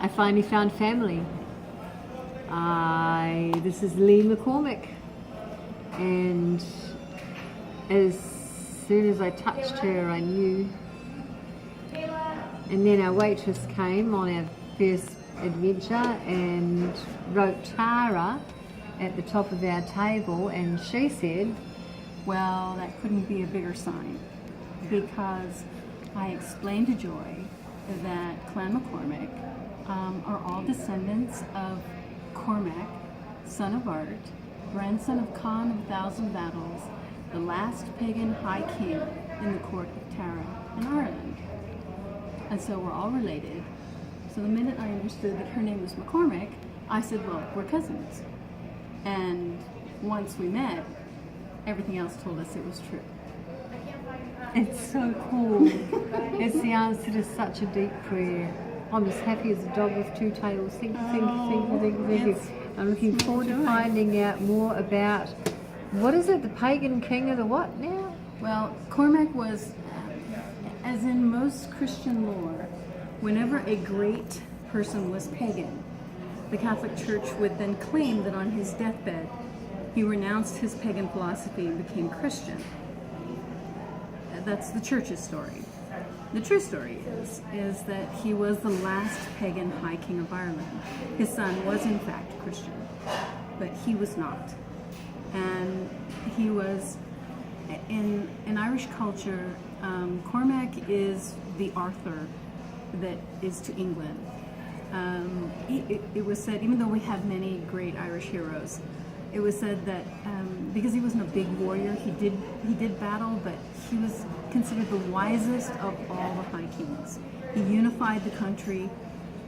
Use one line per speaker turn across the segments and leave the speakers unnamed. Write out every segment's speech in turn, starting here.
I finally found family. This is Lee McCormick, and as soon as I touched her, I knew. And then our waitress came on our first adventure and wrote Tara at the top of our table, and she said,
well, that couldn't be a bigger sign, because I explained to Joy that Clan McCormick are all descendants of Cormac, son of Art, grandson of Khan of 1,000 Battles, the last pagan high king in the court of Tara in Ireland. And so we're all related. So the minute I understood that her name was McCormick, I said, well, we're cousins. And once we met, everything else told us it was true.
it's so cool. It's the answer to such a deep prayer. I'm as happy as a dog with two tails. Thank you. I'm looking forward to finding out more about, what is it, the pagan king of the what now?
Well, Cormac was, as in most Christian lore, whenever a great person was pagan, the Catholic Church would then claim that on his deathbed, he renounced his pagan philosophy and became Christian. That's the Church's story. The true story is that he was the last pagan high king of Ireland. His son was in fact Christian, but he was not. And he was, in Irish culture, Cormac is the Arthur that is to England. It was said, even though we have many great Irish heroes, it was said that because he wasn't a big warrior, he did battle, but he was considered the wisest of all the high kings. He unified the country.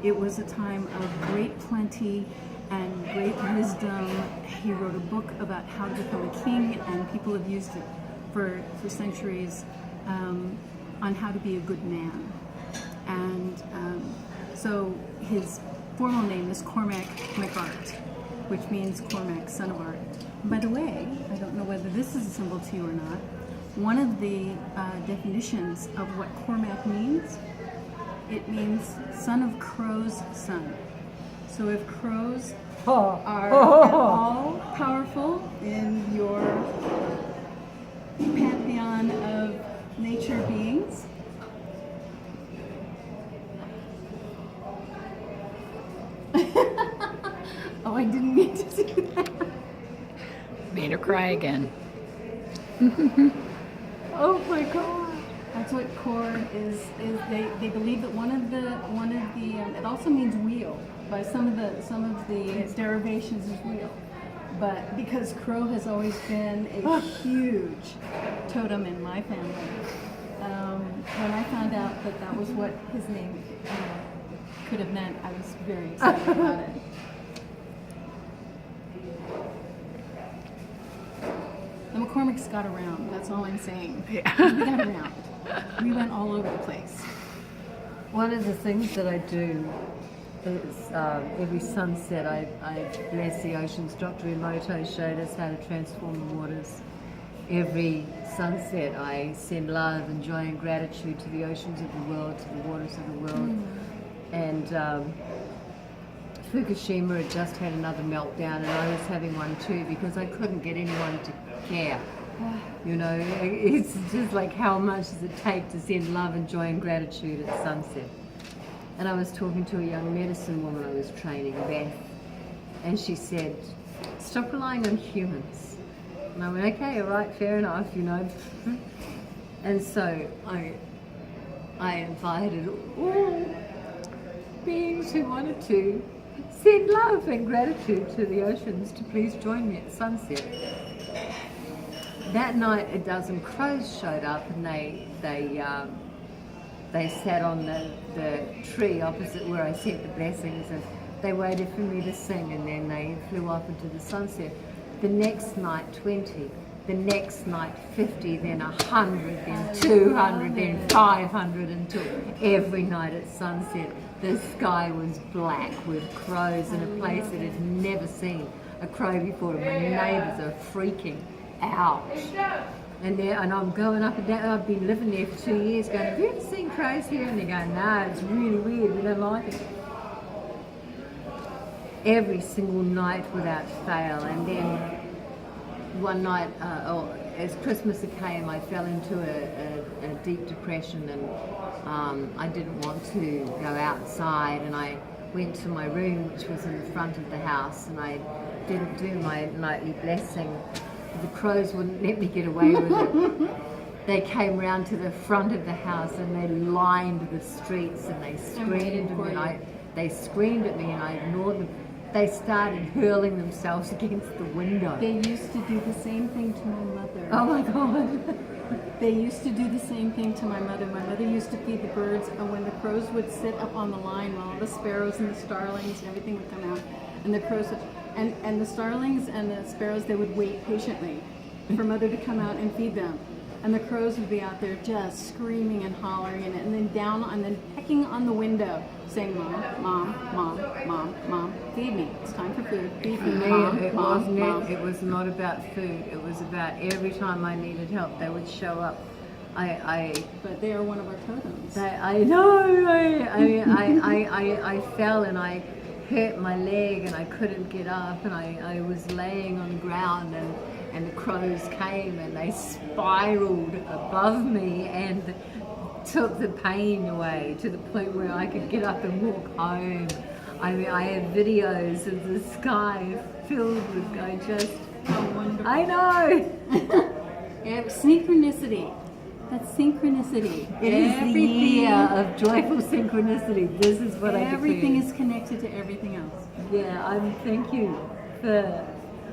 It was a time of great plenty and great wisdom. He wrote a book about how to become a king, and people have used it for centuries on how to be a good man. And so his formal name is Cormac McArt, which means Cormac, son of Art. By the way, I don't know whether this is a symbol to you or not, one of the definitions of what Cormac means, it means son of crow's son. So if crows are all powerful in your pantheon of nature beings, oh, I didn't mean to do that.
Made her cry again.
Oh my God.
That's what cord is. They believe that one of the it also means wheel. By some of the derivations is wheel. But because crow has always been a huge totem in my family, when I found out that that was what his name could have meant, I was very excited about it. The McCormicks got around, that's all I'm saying. Yeah. We got around. We went all over the place.
One of the things that I do is every sunset I bless the oceans. Dr. Emoto showed us how to transform the waters. Every sunset I send love and joy and gratitude to the oceans of the world, to the waters of the world. And Fukushima had just had another meltdown, and I was having one too, because I couldn't get anyone to care. You know, it's just like, how much does it take to send love and joy and gratitude at sunset? And I was talking to a young medicine woman I was training, Beth, and she said, stop relying on humans. And I went, okay, all right, fair enough, you know. And so I invited all beings who wanted to send love and gratitude to the oceans to please join me at sunset. That night, a dozen crows showed up, and they sat on the tree opposite where I sent the blessings, and they waited for me to sing, and then they flew off into the sunset. The next night, 20. The next night, 50, then 100, then 200, then 500, until every night at sunset, the sky was black with crows in a place that had never seen a crow before. My neighbours are freaking out. And I'm going up and down. I've been living there for 2 years going, have you ever seen crows here? And they're going, no, it's really weird, we don't like it. every single night without fail. And then one night, as Christmas came, I fell into a deep depression, and I didn't want to go outside, and I went to my room, which was in the front of the house, and I didn't do my nightly blessing. The crows wouldn't let me get away with it. They came round to the front of the house and they lined the streets, and they screamed at me, and they screamed at me, and I ignored them. They started hurling themselves against the window.
They used to do the same thing to my mother.
Oh my God.
They used to do the same thing to my mother. My mother used to feed the birds, and when the crows would sit up on the line while all the sparrows and the starlings and everything would come out, and the crows would, and the starlings and the sparrows, they would wait patiently for mother to come out and feed them. And the crows would be out there just screaming and hollering, and then pecking on the window, saying, "Mom, mom, mom, mom, mom, feed me. It's time for food. Feed
For
me,
me,
mom,
it
mom, mom."
it was not about food. It was about every time I needed help, they would show up.
But they are one of our totems.
I know. I fell and I hurt my leg and I couldn't get up, and I was laying on the ground, and the crows came and they spiraled above me and took the pain away to the point where I could get up and walk home. I mean, I have videos of the sky filled with,
How wonderful.
I know.
Synchronicity. That's synchronicity.
It is the year of joyful synchronicity. This is what
Everything
I declare.
is connected to everything else.
Yeah, thank you for,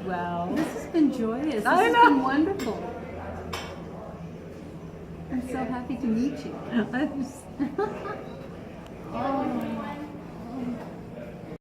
wow.
This has been joyous. This
I
has
know.
been wonderful. I'm so happy to meet you.
I'm s-
Oh,